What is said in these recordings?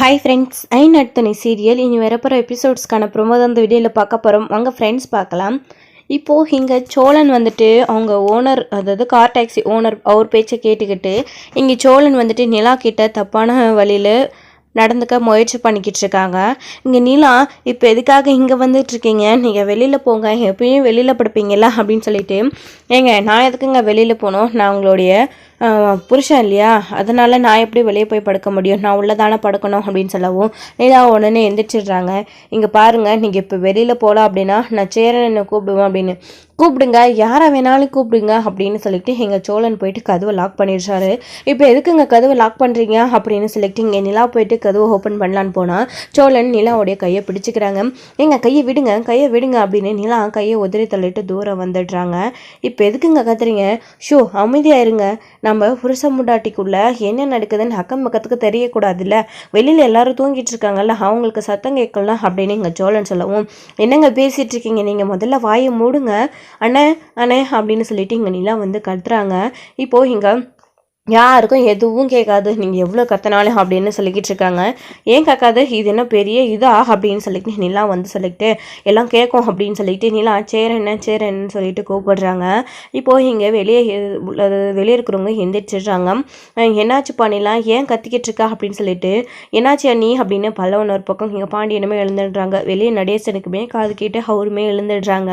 Hi friends, ஐ நட்தனி serial இனி வரப்போகிற எபிசோட்ஸ்க்கான promo தான் இந்த வீடியோவில் பார்க்க போகிறோம். வாங்க ஃப்ரெண்ட்ஸ் பார்க்கலாம். இப்போது இங்கே சோழன் வந்துட்டு அவங்க ஓனர், அதாவது கார் டாக்ஸி ஓனர், அவர் பேச்சை கேட்டுக்கிட்டு இங்கே சோழன் வந்துட்டு நிலா கிட்ட தப்பான வழியில் நடந்துக்க முயற்சி பண்ணிக்கிட்டு இருக்காங்க. இங்கே நிலா, இப்போ எதுக்காக இங்கே வந்துட்டுருக்கீங்க, நீங்கள் வெளியில் போங்க, எப்பயும் வெளியில் படுப்பீங்களா அப்படின்னு சொல்லிட்டு, ஏங்க நான் எதுக்குங்க வெளியில் போகணும், நான் உங்களுடைய புருஷன் இல்லையா, அதனால் நான் எப்படி வெளியே போய் படுக்க முடியும், நான் உள்ளே தானே படுக்கணும் அப்படின்னு சொல்லவும் நிலா உடனே எந்திரிச்சிடுறாங்க. இங்கே பாருங்கள், நீங்கள் இப்போ வெளியில் போகலாம் அப்படின்னா நான் சேரன் என்னை கூப்பிடுவேன் அப்படின்னு. கூப்பிடுங்க, யாரை வேணாலும் கூப்பிடுங்க அப்படின்னு சொல்லிட்டு எங்கள் சோழன் போயிட்டு கதவை லாக் பண்ணிடுறாரு. இப்போ எதுக்குங்க கதவை லாக் பண்ணுறீங்க அப்படின்னு சொல்லிட்டு இங்கே நிலா போயிட்டு கதவை ஓப்பன் பண்ணலான்னு போனால் சோழன் நிலாவுடைய கையை பிடிச்சிக்கிறாங்க. எங்கள் கையை விடுங்க, கையை விடுங்க அப்படின்னு நிலா கையை உதறி தள்ளிட்டு தூரம் வந்துடுறாங்க. இப்போ எதுக்குங்க கத்துறீங்க, ஷோ அமைதியாக இருங்க, நம்ம புருஷ முண்டாட்டிக்குள்ள என்ன நடக்குதுன்னு அக்கம் பக்கத்துக்கு தெரியக்கூடாதுல்ல, வெளியில் எல்லாரும் தூங்கிட்டு இருக்காங்கல்ல, அவங்களுக்கு சத்தம் கேட்கலாம் அப்படின்னு எங்கள் சோழன் சொல்லவும், என்னங்க பேசிகிட்டு இருக்கீங்க, நீங்கள் முதல்ல வாயை மூடுங்க அண்ணே அண்ணே அப்படின்னு சொல்லிட்டு இங்கே நிலா வந்து கத்துறாங்க. இப்போது இங்கே யாருக்கும் எதுவும் கேட்காது, நீங்கள் எவ்வளோ கத்தினாலும் அப்படின்னு சொல்லிக்கிட்டு இருக்காங்க. ஏன் கேட்காது, இது என்ன பெரிய இதா அப்படின்னு சொல்லிட்டு நிலா வந்து சொல்லிட்டு எல்லாம் கேட்கும் அப்படின்னு சொல்லிட்டு நிலா சேரன்னு சொல்லிட்டு கூப்பிடுறாங்க. இப்போது இங்கே வெளியே இருக்கிறவங்க எந்திரிச்சிடுறாங்க. என்னாச்சு பண்ணிலாம், ஏன் கத்திக்கிட்டு இருக்கா அப்படின்னு சொல்லிட்டு, என்னாச்சு அண்ணி அப்படின்னு பல்லவன் ஒரு பக்கம் இங்கே பாண்டியனுமே எழுந்துடுறாங்க. வெளியே நடேசனுக்குமே காது கேட்டு அவருமே எழுந்துடுறாங்க.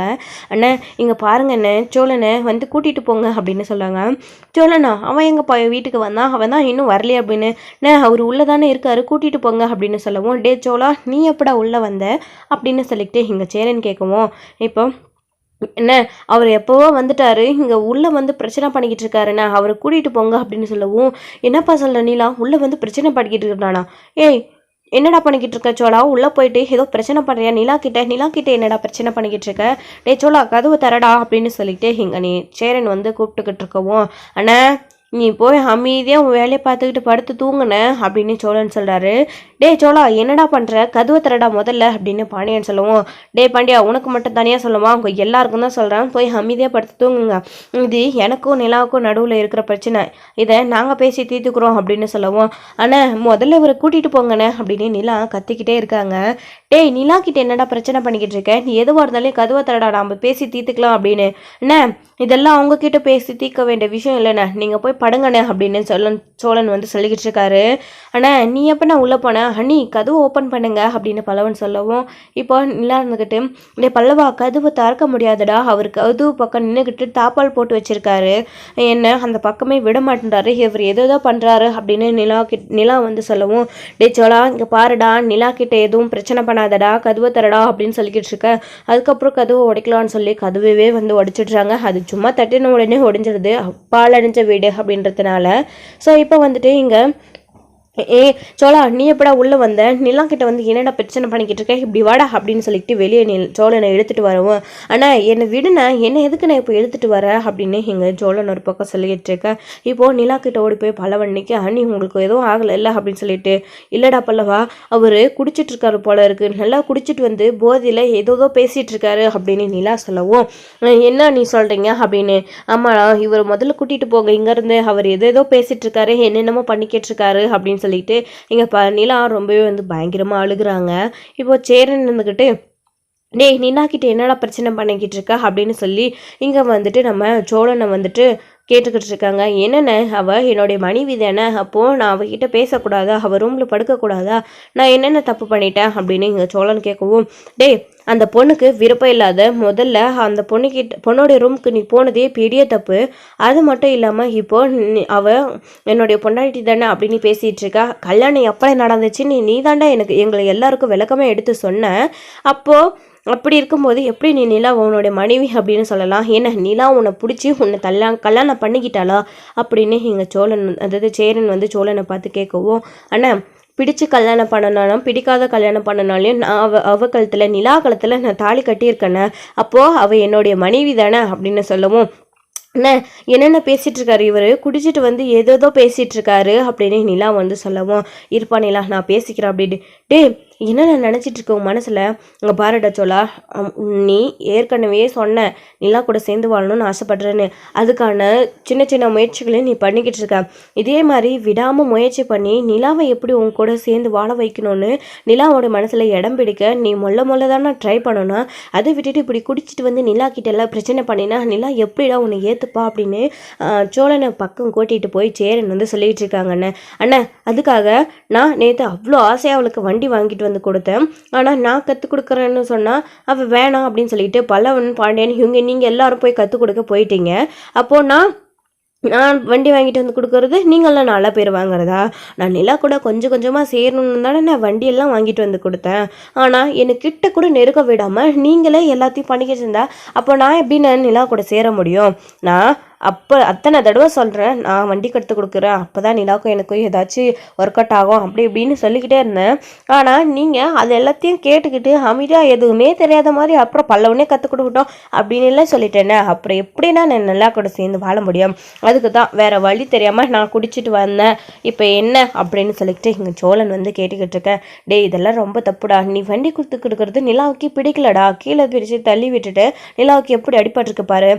அண்ணா இங்கே பாருங்க அண்ணே, சோழனை வந்து கூட்டிகிட்டு போங்க அப்படின்னு சொல்கிறாங்க. சோழனா, அவன் எங்கள் வீட்டுக்கு வந்தான், அவன் தான் இன்னும் வரலையே அப்படின்னு, அவர் உள்ளே தானே இருக்காரு, கூட்டிகிட்டு போங்க அப்படின்னு சொல்லவும், டே சோழா நீ எப்படா உள்ளே வந்த அப்படின்னு சொல்லிட்டு இங்கே சேரன் கேட்கவும், இப்போ என்ன அவர் எப்போவோ வந்துட்டாரு, இங்கே உள்ளே வந்து பிரச்சனை பண்ணிக்கிட்டு இருக்காருண்ணா, அவரை கூட்டிகிட்டு போங்க அப்படின்னு சொல்லவும், என்னப்பா சொல்கிற நீலா, உள்ளே வந்து பிரச்சனை பண்ணிக்கிட்டு இருக்கானா, ஏய் என்னடா பண்ணிக்கிட்டு இருக்க சோழா, உள்ளே போயிட்டு ஏதோ பிரச்சனை பண்ணுறியா, நிலா கிட்ட என்னடா பிரச்சனை பண்ணிக்கிட்டு இருக்க, டே சோழா கதவு தரடா அப்படின்னு சொல்லிட்டு இங்கே நீ சேரன் வந்து கூப்பிட்டுக்கிட்டு இருக்கவும், அண்ணா நீ போய் அமைதியாக உன் வேலையை பார்த்துக்கிட்டு படுத்து தூங்குனேன் அப்படின்னு சோழன் சொல்கிறாரு. டே சோழா என்னடா பண்ணுற, கதவை தரடா முதல்ல அப்படின்னு பாண்டியன் சொல்லவும், டே பாண்டியா உனக்கு மட்டும் தனியாக சொல்லுமா, அவங்க எல்லாருக்கும் தான் சொல்கிறேன், போய் அமைதியாக படுத்து தூங்குங்க, இது எனக்கும் நிலாவுக்கும் நடுவில் இருக்கிற பிரச்சனை, இதை நாங்கள் பேசி தீர்த்துக்குறோம் அப்படின்னு சொல்லவும், ஆனால் முதல்ல இவரை கூட்டிகிட்டு போங்கண்ணே அப்படின்னு நிலா கத்திக்கிட்டே இருக்காங்க. டேய் நிலா கிட்ட என்னடா பிரச்சனை பண்ணிக்கிட்டு இருக்க, நீ எதுவாக இருந்தாலும் கதவை தரடா, நம்ம பேசி தீர்த்துக்கலாம் அப்படின்னு, என்ன இதெல்லாம் அவங்கக்கிட்ட பேசி தீர்க்க வேண்டிய விஷயம் இல்லைண்ணே, நீங்கள் போய் படுங்கண்ணே அப்படின்னு சோழன் வந்து சொல்லிக்கிட்டு இருக்காரு. ஆனால் நீ எப்போ நான் உள்ளே போனேன், அண்ணி கதவு ஓப்பன் பண்ணுங்க அப்படின்னு பல்லவன் சொல்லவும், இப்போ நிலா இருந்துக்கிட்டு, இந்த பல்லவா கதவு திறக்க முடியாதுடா, அவர் கதவு பக்கம் நின்றுக்கிட்டு தாப்பால் போட்டு வச்சிருக்காரு, என்ன அந்த பக்கமே விட மாட்டேன்றாரு, இவர் எதோ பண்ணுறாரு அப்படின்னு நிலா வந்து சொல்லவும், டே சோழா இங்கே பாருடா, நிலா கிட்ட எதுவும் பிரச்சனை பண்ணாதடா, கதவை தரடா அப்படின்னு சொல்லிக்கிட்டு இருக்க. அதுக்கப்புறம் கதவை உடைக்கலான்னு சொல்லி கதவே வந்து உடைச்சிடுறாங்க. அது சும்மா தட்டின உடனே உடைஞ்சிடுது, பால் அடைஞ்ச வீடு அப்படின்றதுனால. ஸோ இப்போ வந்துட்டு இங்கே, ஏ சோழா நீ எப்படா உள்ளே வந்த, நிலா கிட்ட வந்து என்னடா பிரச்சனை பண்ணிக்கிட்டு இருக்க, இப்படி வாடா அப்படின்னு சொல்லிட்டு வெளியே சோழனை எடுத்துகிட்டு வரவும், ஆனால் என்னை விடுனா, என்ன எதுக்கு நான் இப்போ எடுத்துகிட்டு வர அப்படின்னு எங்கள் சோழன் ஒரு பக்கம் சொல்லிக்கிட்டு இருக்கேன். இப்போது நிலா கிட்ட ஓடி போய் பல்லவன்னைக்கு, அண்ணி உங்களுக்கு எதுவும் ஆகலை இல்லை அப்படின்னு சொல்லிட்டு, இல்லைடா பல்லவா அவர் குடிச்சிட்டு இருக்காரு போல இருக்குது, நல்லா குடிச்சிட்டு வந்து போதையில் ஏதோ பேசிகிட்டு இருக்காரு அப்படின்னு நிலா சொல்லவும், என்ன நீ சொல்கிறீங்க அப்படின்னு, ஆமாடா இவர் முதல்ல கூட்டிகிட்டு போங்க இங்கேருந்து, அவர் ஏதோ பேசிகிட்டு இருக்காரு, என்னென்னமோ பண்ணிக்கிட்டு இருக்காரு அப்படின்னு சொல்லிட்டு இங்க நிலா ரொம்பவே வந்து பயங்கரமா அழுகுறாங்க. இப்போ சேரன் இருந்துக்கிட்டு, டேய் நிலா கிட்ட என்னடா பிரச்சனை பண்ணிக்கிட்டு இருக்கா அப்படின்னு சொல்லி இங்கே வந்துட்டு நம்ம சோழனை வந்துட்டு கேட்டுக்கிட்டு இருக்காங்க. என்னென்ன அவள் என்னுடைய மனைவி தானே, அப்போது நான் அவகிட்ட பேசக்கூடாதா, அவள் ரூமில் படுக்கக்கூடாதா, நான் என்னென்ன தப்பு பண்ணிட்டேன் அப்படின்னு இங்கே சோழன் கேட்கவும், டே அந்த பொண்ணுக்கு விருப்பம் இல்லாத, முதல்ல அந்த பொண்ணோடைய ரூமுக்கு நீ போனதே பெரிய தப்பு, அது மட்டும் இல்லாமல் இப்போ அவள் என்னுடைய பொண்டாட்டி தானே அப்படின்னு பேசிகிட்டு இருக்கா, கல்யாணம் எப்போ நடந்துச்சு நீ தாண்டா எங்களை எல்லாருக்கும் விளக்கமே எடுத்து சொன்ன, அப்போது அப்படி இருக்கும்போது எப்படி நீ நிலா உன்னோட மனைவி அப்படின்னு சொல்லலாம், ஏன்னா நிலா உன்னை பிடிச்சி உன்னை கல்யாணம் பண்ணிக்கிட்டாளா அப்படின்னு எங்கள் சோழன், அதாவது சேரன் வந்து சோழனை பார்த்து கேட்கவும், அண்ணா பிடிச்சு கல்யாணம் பண்ணனாலும் பிடிக்காத கல்யாணம் பண்ணனாலையும் நான் அவ கழுத்தில் நிலா கழுத்தில் நான் தாலி கட்டியிருக்கேனே, அப்போது அவள் என்னுடைய மனைவி தானே அப்படின்னு சொல்லவும், என்ன என்னென்ன பேசிகிட்டு இருக்காரு இவர், குடிச்சிட்டு வந்து ஏதேதோ பேசிகிட்டு இருக்காரு அப்படின்னு நிலா வந்து சொல்லவும், இருப்பா நிலா நான் பேசிக்கிறேன் அப்படின்ட்டு. டே என்னென்ன நினச்சிட்டு இருக்க உன் மனசில்? இங்கே பாருடா சோலா, நீ ஏற்கனவே சொன்ன நிலா கூட சேர்ந்து வாழணும்னு ஆசைப்படுறேன்னு. அதுக்கான சின்ன சின்ன முயற்சிகளையும் நீ பண்ணிக்கிட்டு இருக்க. இதே மாதிரி விடாமல் முயற்சி பண்ணி நிலாவை எப்படி உன் கூட சேர்ந்து வாழ வைக்கணும்னு நிலாவோட மனசில் இடம் பிடிக்க நீ மொல்ல தானே ட்ரை பண்ணணும். அதை விட்டுட்டு இப்படி குடிச்சிட்டு வந்து நிலா கிட்ட எல்லாம் பிரச்சனை பண்ணினா நிலா எப்படிடா உன்னை ஏற்றுப்பா அப்படின்னு சோழனை பக்கம் கூட்டிகிட்டு போய் சேரன் வந்து சொல்லிகிட்டு இருக்காங்க. அண்ணா அதுக்காக நான் நேற்று அவ்வளோ ஆசையாக அவளுக்கு வண்டி வாங்கிட்டு வந்து கொடுத்தேன். ஆனால் நான் கற்றுக் கொடுக்குறேன்னு சொன்னால் அவள் வேணாம் அப்படின்னு சொல்லிட்டு பல்லவன் பாண்டியன் இவங்க நீங்கள் எல்லாரும் போய் கற்றுக் கொடுக்க போயிட்டீங்க. அப்போது நான் வண்டி வாங்கிட்டு வந்து கொடுக்குறது நீங்களாம் நல்லா பேர் வாங்குறதா? நான் நிலா கூட கொஞ்சம் கொஞ்சமாக சேரணும்னு தானே நான் வண்டியெல்லாம் வாங்கிட்டு வந்து கொடுத்தேன். ஆனால் எனக்கு கிட்ட கூட நெருக்க விடாமல் நீங்களே எல்லாத்தையும் பண்ணிக்கிட்டு இருந்தா அப்போ நான் எப்படி நான் நிலா கூட சேர முடியும்? நான் அப்போ அத்தனை தடவை சொல்கிறேன் நான் வண்டி கற்று கொடுக்குறேன், அப்போ தான் நிலாவுக்கும் எனக்கும் ஏதாச்சும் ஒர்க் அவுட் ஆகும் அப்படி இப்படின்னு சொல்லிக்கிட்டே இருந்தேன். ஆனால் நீங்கள் அது எல்லாத்தையும் கேட்டுக்கிட்டு அமைதியாக எதுவுமே தெரியாத மாதிரி அப்புறம் பல்லவனே கற்றுக் கொடுக்கட்டும் அப்படின்னு எல்லாம் சொல்லிட்டேனே, அப்புறம் எப்படின்னா நான் நிலா கூட சேர்ந்து வாழ முடியும்? அதுக்கு தான் வேறு வழி தெரியாமல் நான் குடிச்சிட்டு வந்தேன். இப்போ என்ன அப்படின்னு சொல்லிக்கிட்டு இங்கே சோழன் வந்து கேட்டுக்கிட்டு இருக்கேன். டே இதெல்லாம் ரொம்ப தப்புடா, நீ வண்டி கொடுக்குறது நிலாவுக்கு பிடிக்கலடா, கீழே பிரித்து தள்ளி விட்டுட்டு நிலாவுக்கு எப்படி அடிபட்டிருக்கு பாரு.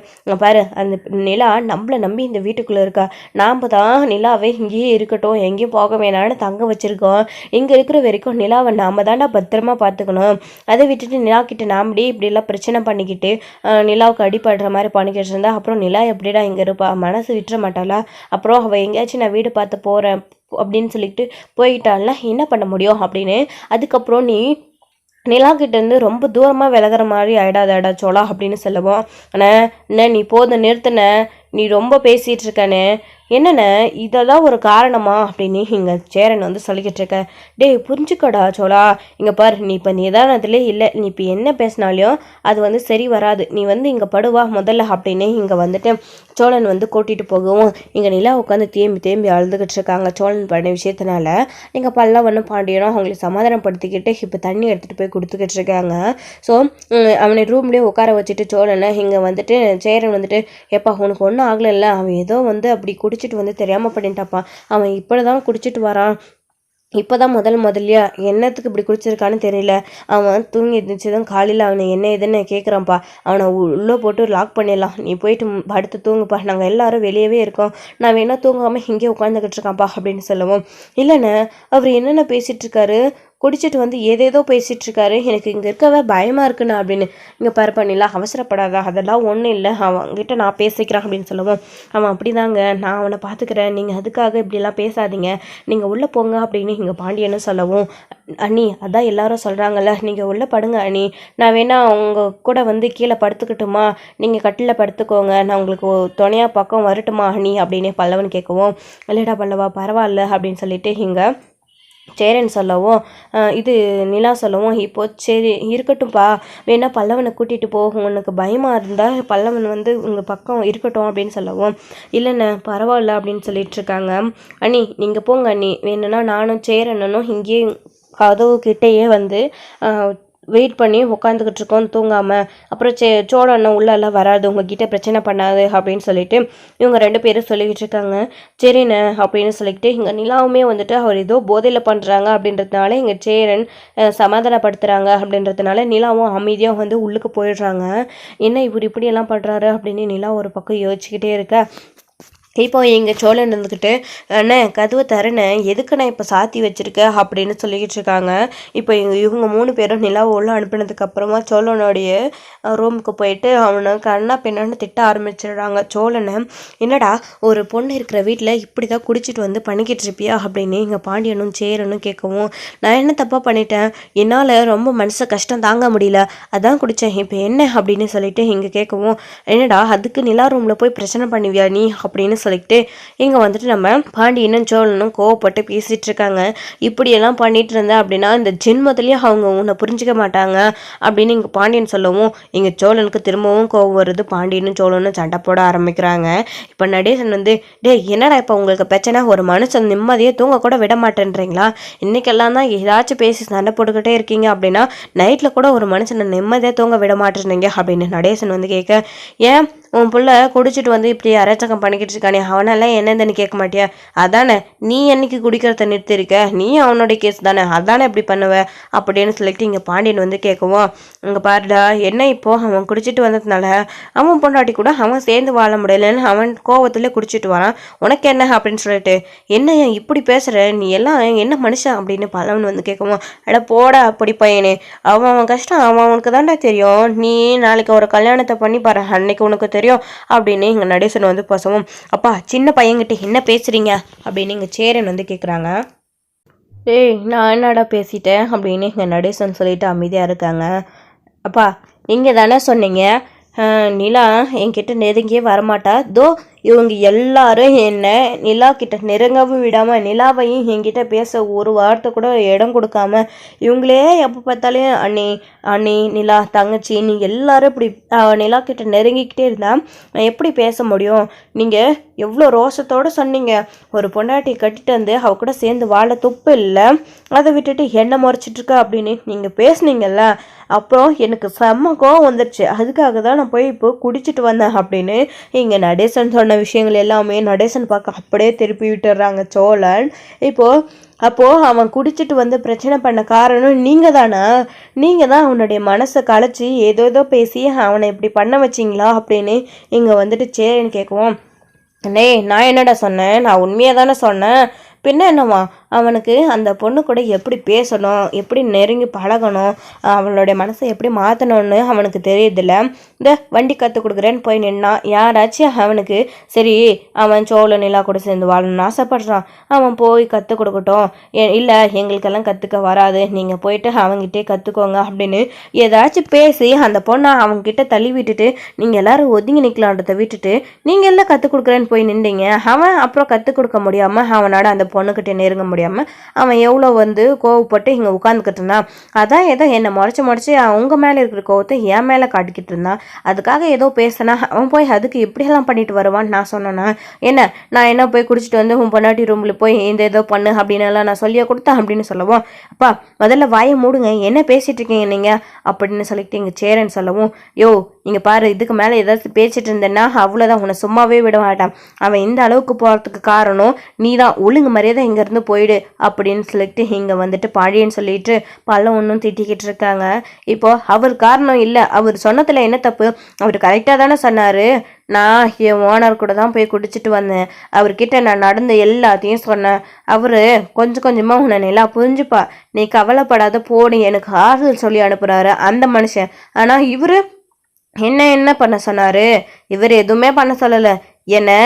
பாரு அந்த நிலா நம்மளை நம்பி இந்த வீட்டுக்குள்ளே இருக்கா. நாம் தான் நிலாவை இங்கேயே இருக்கட்டும் எங்கேயும் போக வேணான்னு தங்க வச்சுருக்கோம். இங்கே இருக்கிற வரைக்கும் நிலாவை நாம் தாண்டா பத்திரமா பார்த்துக்கணும். அதை விட்டுட்டு நிலா கிட்ட நாமடி இப்படிலாம் பிரச்சனை பண்ணிக்கிட்டு நிலாவுக்கு அடிப்படுற மாதிரி பண்ணிக்கிட்டு இருந்தா அப்புறம் நிலா எப்படிடா இங்கே இருப்பா? மனசு விட்டுற மாட்டாளா? அப்புறம் அவள் எங்கேயாச்சும் நான் வீடு பார்த்து போகிறேன் அப்படின்னு சொல்லிட்டு போயிட்டாள்னா என்ன பண்ண முடியும் அப்படின்னு. அதுக்கப்புறம் நீ நிலாக்கிட்டேருந்து ரொம்ப தூரமாக விலகிற மாதிரி ஆயிடாதாடா சோழா அப்படின்னு சொல்லுவோம். ஆனால் என்ன நீ போதும் நிறுத்தின, நீ ரொம்ப பேசிகிட்டு இருக்கனே என்னென்ன இதெல்லாம் ஒரு காரணமா அப்படின்னு இங்கே சேரன் வந்து சொல்லிக்கிட்டு இருக்க. டே புரிஞ்சுக்கடா சோழா, இங்கே பாரு நீ இப்போ நிதானத்திலே இல்லை, நீ இப்போ என்ன பேசினாலையும் அது வந்து சரி வராது, நீ வந்து இங்கே படுவா முதல்ல அப்படின்னு இங்கே வந்துட்டு சோழன் வந்து கூட்டிகிட்டு போகவும் இங்கே நிலா உட்காந்து தேம்பி அழுதுகிட்டு இருக்காங்க. சோழன் பண்ண விஷயத்தினால இங்கே பல்லவனும் பாண்டியனும் அவங்களை சமாதானப்படுத்திக்கிட்டு இப்போ தண்ணி எடுத்துகிட்டு போய் கொடுத்துக்கிட்டு இருக்காங்க. ஸோ அவனை ரூம்லேயே உட்கார வச்சுட்டு சோழனை இங்கே வந்துட்டு சேரன் வந்துட்டு எப்பா உனக்கு ஒன்றும் ஆகலைல்ல, அவன் ஏதோ வந்து அப்படி குடிச்சிட்டு வந்து தெரியாமல் பண்ணிட்டாப்பா, அவன் இப்படி தான் குடிச்சிட்டு வரான், இப்போ தான் முதல்லையா என்னத்துக்கு இப்படி குடிச்சிருக்கான்னு தெரியல, அவன் தூங்கி இருந்துச்சுதான் காலையில் அவனை என்ன ஏதுன்னு கேட்குறான்ப்பா, அவனை உள்ளே போட்டு லாக் பண்ணிடலாம், நீ போயிட்டு படுத்து தூங்குப்பா, நாங்கள் எல்லாரும் வெளியவே இருக்கோம், நான் வேணா தூங்காமல் இங்கே உட்காந்துக்கிட்டு இருக்கான்ப்பா அப்படின்னு சொல்லுவோம். இல்லைண்ணே அவர் என்னென்ன பேசிகிட்டு இருக்காரு, குடிச்சிட்டு வந்து ஏதேதோ பேசிகிட்டு இருக்காரு, எனக்கு இங்கே இருக்கவே பயமாக இருக்குண்ணா அப்படின்னு. இங்கே பாரு பண்ணிலா அவசரப்படாதா, அதெல்லாம் ஒன்றும் இல்லை, அவன்கிட்ட நான் பேசிக்கிறேன் அப்படின்னு சொல்லுவோம். அவன் அப்படி தாங்க, நான் அவனை பார்த்துக்கிறேன், நீங்கள் அதுக்காக இப்படிலாம் பேசாதீங்க, நீங்கள் உள்ளே போங்க அப்படின்னு இங்கே பாண்டியன்னு சொல்லவும். அண்ணி அதான் எல்லாரும் சொல்கிறாங்கல்ல, நீங்கள் உள்ளே படுங்க அண்ணி, நான் வேணா அவங்க கூட வந்து கீழே படுத்துக்கிட்டுமா, நீங்கள் கட்டில் படுத்துக்கோங்க, நான் உங்களுக்கு துணையாக பக்கம் வரட்டுமா அண்ணி அப்படின்னு பல்லவன் கேட்கவும். இல்லைடா பல்லவா பரவாயில்ல அப்படின்னு சொல்லிட்டு இங்கே சேரன் சொல்லவும் இது நிலா சொல்லவும், இப்போ சரி இருக்கட்டும்ப்பா, வேணா பல்லவனை கூட்டிகிட்டு போகும், உனக்கு பயமாக இருந்தால் பல்லவன் வந்து உங்கள் பக்கம் இருக்கட்டும் அப்படின்னு சொல்லவும். இல்லைண்ணே பரவாயில்ல அப்படின்னு சொல்லிட்டு இருக்காங்க. அண்ணி நீங்கள் போங்க அண்ணி, வேணும்னா நானும் சேரனும் இங்கேயே கதவு கிட்டேயே வந்து வெயிட் பண்ணி உட்காந்துக்கிட்டு இருக்கோம் தூங்காமல், அப்புறம் சோழண்ணன் உள்ளெல்லாம் வராது, உங்ககிட்ட பிரச்சனை பண்ணாது அப்படின்னு சொல்லிட்டு இவங்க 2 பேரும் சொல்லிக்கிட்டு இருக்காங்க. சரிண்ணே அப்படின்னு சொல்லிக்கிட்டு இங்கே நிலாவுமே வந்துட்டு அவர் ஏதோ போதையில் பண்ணுறாங்க அப்படின்றதுனால இங்கே சேரன் சமாதானப்படுத்துகிறாங்க அப்படின்றதுனால நிலாவும் அமைதியாக வந்து உள்ளுக்கு போயிடுறாங்க. என்ன இப்படியெல்லாம் பண்ணுறாரு அப்படின்னு நிலா ஒரு பக்கம் யோசிச்சுக்கிட்டே இருக்க. இப்போ எங்கள் சோழன் இருந்துக்கிட்டு அண்ணே கதவை தரேண்ணே, எதுக்குண்ணே இப்போ சாத்தி வச்சுருக்க அப்படின்னு சொல்லிக்கிட்டு இருக்காங்க. இப்போ இவங்க 3 பேரும் நிலாவை உள்ள அனுப்பினதுக்கப்புறமா சோழனுடைய ரூமுக்கு போயிட்டு அவனை கண்ணா பெண்ணான்னு திட்ட ஆரம்பிச்சிடுறாங்க. சோழனை என்னடா ஒரு பொண்ணு இருக்கிற வீட்டில் இப்படி தான் குடிச்சிட்டு வந்து பண்ணிக்கிட்டு இருப்பியா அப்படின்னு இங்கே பாண்டியனும் சேரனும் கேட்கவும், நான் என்ன தப்பாக பண்ணிட்டேன், என்னால் ரொம்ப மனசை கஷ்டம் தாங்க முடியல அதான் குடித்தேன், இப்போ என்ன அப்படின்னு சொல்லிட்டு இங்கே கேட்கவும், என்னடா அதுக்கு நிலா ரூமில் போய் பிரச்சனை பண்ணுவியா நீ அப்படின்னு சொல்லிட்டு இங்கே வந்துட்டு நம்ம பாண்டியனும் சோழனும் கோவப்பட்டு பேசிகிட்டு இருக்காங்க. இப்படியெல்லாம் பண்ணிட்டு இருந்தேன் அப்படின்னா இந்த ஜென்மத்திலேயே அவங்க உன்னை புரிஞ்சிக்க மாட்டாங்க அப்படின்னு இங்கே பாண்டியன் சொல்லவும் இங்கே சோழனுக்கு திரும்பவும் கோவம் வருது. பாண்டியனும் சோழனும் சண்டை போட ஆரம்பிக்கிறாங்க. இப்போ நடேசன் வந்து என்னடா இப்போ உங்களுக்கு பிரச்சனை, ஒரு மனுஷன் நிம்மதியே தூங்க கூட விட மாட்டேன்றீங்களா, இன்னைக்கெல்லாம் தான் ஏதாச்சும் பேசி சண்டை போட்டுக்கிட்டே இருக்கீங்க அப்படின்னா நைட்டில் கூட ஒரு மனுஷனை நிம்மதியாக தூங்க விட மாட்டேன்றீங்க அப்படின்னு நடேசன் வந்து கேட்க, ஏன் உன் புள்ள குடிச்சிட்டு வந்து இப்படி அரைச்சக்கம் பண்ணிக்கிட்டு இருக்கானே அவனெல்லாம் என்னதுன்னு கேட்க மாட்டியா? அதானே நீ என்னைக்கு குடிக்கிறத நிறுத்திருக்க, நீ அவனோட கேஸ் தானே, அதானே இப்படி பண்ணுவ அப்படின்னு சொல்லிட்டு இங்கே பாண்டியன் வந்து கேட்கவும், இங்கே பாருடா என்ன இப்போ அவன் குடிச்சிட்டு வந்ததுனால அவன் பொண்டாட்டி கூட அவன் சேர்ந்து வாழ முடியலன்னு அவன் கோவத்துல குடிச்சிட்டு வரான், உனக்கு என்ன அப்படின்னு சொல்லிட்டு, என்ன இப்படி பேசுற நீ எல்லாம் என்ன மனுஷன் அப்படின்னு பல்லவன் வந்து கேட்கவும், அட போடா அப்படி பையனே, அவன் கஷ்டம் அவனுக்கு தாண்டா தெரியும், நீ நாளைக்கு ஒரு கல்யாணத்தை பண்ணி பாரு அன்னைக்கு உனக்கு தெரியும் அப்படின்னு இங்கே நடேசன் வந்து பசவும், அப்பா சின்ன பையன்கிட்ட என்ன பேசுறீங்க அப்படின்னு இங்கே சேரன் வந்து கேட்குறாங்க. ஏய் நான் என்னடா பேசிட்டேன் அப்படின்னு இங்கே நடேசன் சொல்லிட்டு அமைதியாக இருக்காங்க. அப்பா நீங்கள் தானே சொன்னீங்க நிலா என்கிட்ட நெருங்கியே வரமாட்டா, தோ இவங்க எல்லாரும் என்ன நிலா கிட்ட நெருங்கவும் விடாமல் நிலாவையும் என்கிட்ட பேச ஒரு வார்த்தை கூட இடம் கொடுக்காம இவங்களே எப்போ பார்த்தாலும் அண்ணி அண்ணி நிலா தங்கச்சி நீ எல்லாரும் இப்படி நிலா கிட்ட நெருங்கிக்கிட்டே இருந்தா நான் எப்படி பேச முடியும்? நீங்கள் எவ்வளோ ரோஷத்தோடு சொன்னீங்க, ஒரு பொண்டாட்டி கட்டிட்டு வந்து அவ கூட சேர்ந்து வாழ துப்பு இல்லை, அதை விட்டுட்டு என்ன முறைச்சிட்ருக்க அப்படின்னு நீங்கள் பேசுனீங்கல்ல, அப்புறம் எனக்கு செம்ம கோவம் வந்துடுச்சு, அதுக்காக தான் நான் போய் இப்போ குடிச்சிட்டு வந்தேன் அப்படின்னு இங்கே நடேசன் சொன்ன விஷயங்கள் எல்லாமே நடேசன் பார்க்க அப்படியே திருப்பி விட்டுடுறாங்க சோழன். அப்போது அவன் குடிச்சிட்டு வந்து பிரச்சனை பண்ண காரணம் நீங்கள் தானா? நீங்கள் தான் அவனுடைய மனசை கலைச்சி ஏதோ பேசி அவனை இப்படி பண்ண வச்சிங்களா அப்படின்னு இங்கே வந்துட்டு சேரன்னு கேட்குவோம். நான் என்னடா சொன்னேன், நான் உண்மையாக தானே சொன்னேன், பின்ன என்னவா அவனுக்கு அந்த பொண்ணு கூட எப்படி பேசணும், எப்படி நெருங்கி பழகணும், அவளுடைய மனசை எப்படி மாற்றணும்னு அவனுக்கு தெரியுதில்ல. இந்த வண்டி கற்றுக் கொடுக்குறேன்னு போய் நின்னான், யாராச்சும் அவனுக்கு சரி அவன் சோழ நிலா கூட சேர்ந்து வாழணும்னு ஆசைப்படுறான், அவன் போய் கற்றுக் கொடுக்கட்டும், இல்லை எங்களுக்கெல்லாம் கற்றுக்க வராது நீங்கள் போயிட்டு அவங்ககிட்டே கற்றுக்கோங்க அப்படின்னு ஏதாச்சும் பேசி அந்த பொண்ணை அவங்ககிட்ட தள்ளி விட்டுட்டு நீங்கள் எல்லாரும் ஒதுங்கி நிற்கலான்றதை விட்டுட்டு நீங்கள் எல்லாம் கற்றுக் கொடுக்குறேன்னு போய் நின்றீங்க. அவன் அப்புறம் கற்றுக் கொடுக்க முடியாமல் அவனோட அந்த பொண்ணுக்கிட்ட நெருங்க முடியாமல் அவன் எவ்வளோ வந்து கோவப்பட்டு இங்கே உட்காந்துக்கிட்டு இருந்தான். அதான் ஏதோ என்னை முறைச்சி அவங்க மேலே இருக்கிற கோவத்தை என் மேலே காட்டிக்கிட்டு இருந்தான், அதுக்காக ஏதோ பேசினா அவன் போய் அதுக்கு எப்படியெல்லாம் பண்ணிட்டு வருவான்னு நான் சொன்னேன்னா என்ன, நான் என்ன போய் குடிச்சிட்டு வந்து உன் பொண்டாட்டி ரூமில் போய் இந்த ஏதோ பண்ணு அப்படின்னு எல்லாம் நான் சொல்லியே கொடுத்தேன் அப்படின்னு சொல்லவும், அப்பா முதல்ல வாயை மூடுங்க என்ன பேசிட்டு இருக்கீங்க நீங்கள் அப்படின்னு சொல்லிட்டு இங்கே சேரன்னு சொல்லவும், யோ இங்கே பாரு இதுக்கு மேலே ஏதாச்சும் பேசிட்டு இருந்தேன்னா அவ்வளோதான், உன்னை சும்மாவே விட மாட்டான், அவன் இந்த அளவுக்கு போகிறதுக்கு காரணம் நீ தான், ஒழுங்கு மரியாதை இங்கேருந்து போயிடு அப்படின்னு சொல்லிட்டு இங்கே வந்துட்டு பாழியன்னு சொல்லிட்டு பல்ல ஒன்றும் திட்டிக்கிட்டு இருக்காங்க. இப்போ அவர் காரணம் இல்லை, அவர் சொன்னதில் என்ன தப்பு, அவர் கரெக்டாக தானே சொன்னார், நான் என் ஓனர் கூட தான் போய் குடிச்சிட்டு வந்தேன், அவர்கிட்ட நான் நடந்த எல்லாத்தையும் சொன்னேன், அவர் கொஞ்சம் கொஞ்சமாக உன்னை நல்லா புரிஞ்சுப்பா, நீ கவலைப்படாத போடு எனக்கு ஆறுதல் சொல்லி அனுப்புகிறாரு அந்த மனுஷன். ஆனால் இவர் என்ன பண்ண சொன்னார், இவர் எதுவுமே பண்ண சொல்லலை, என்னை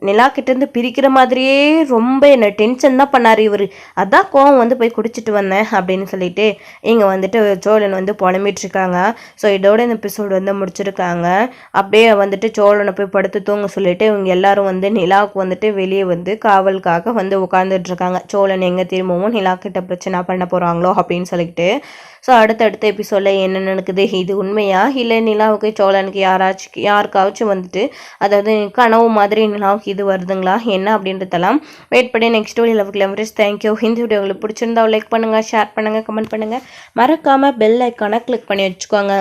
நிலா கிட்டேருந்து பிரிக்கிற மாதிரியே ரொம்ப என்னை டென்ஷன் தான் பண்ணார் இவர், அதான் கோவம் வந்து போய் குடிச்சிட்டு வந்தேன் அப்படின்னு சொல்லிட்டு இங்கே வந்துட்டு சோழன் வந்து புலம்பிட்டுருக்காங்க. ஸோ இதோட இந்த எபிசோடு வந்து முடிச்சிருக்காங்க. அப்படியே வந்துட்டு சோழனை போய் படுத்து தூங்க சொல்லிட்டு இவங்க எல்லாரும் வந்து நிலாவுக்கு வந்துட்டு வெளியே வந்து காவலுக்காக வந்து உட்காந்துட்ருக்காங்க, சோழன் எங்கே திரும்பவும் நிலா கிட்ட பிரச்சனை பண்ண போகிறாங்களோ அப்படின்னு சொல்லிட்டு. ஸோ அடுத்தடுத்த எபிசோடில் என்ன நடக்குது, இது உண்மையா இல்லை நிலாவுக்கு சோழனுக்கு யாருக்காச்சும் வந்துட்டு அதாவது கனவு மாதிரி நிலாவுக்கு இது வருதுங்களா என்ன அப்படின்றதெல்லாம் வெயிட் பண்ணி நெக்ஸ்ட் வீடியோ லவ் கிளம்பரிஸ். தேங்க்யூ. இந்த வீடியோ உங்களுக்கு பிடிச்சிருந்தா லைக் பண்ணுங்கள், ஷேர் பண்ணுங்கள், கமெண்ட் பண்ணுங்கள், மறக்காமல் பெல் ஐக்கானை கிளிக் பண்ணி வச்சுக்கோங்க.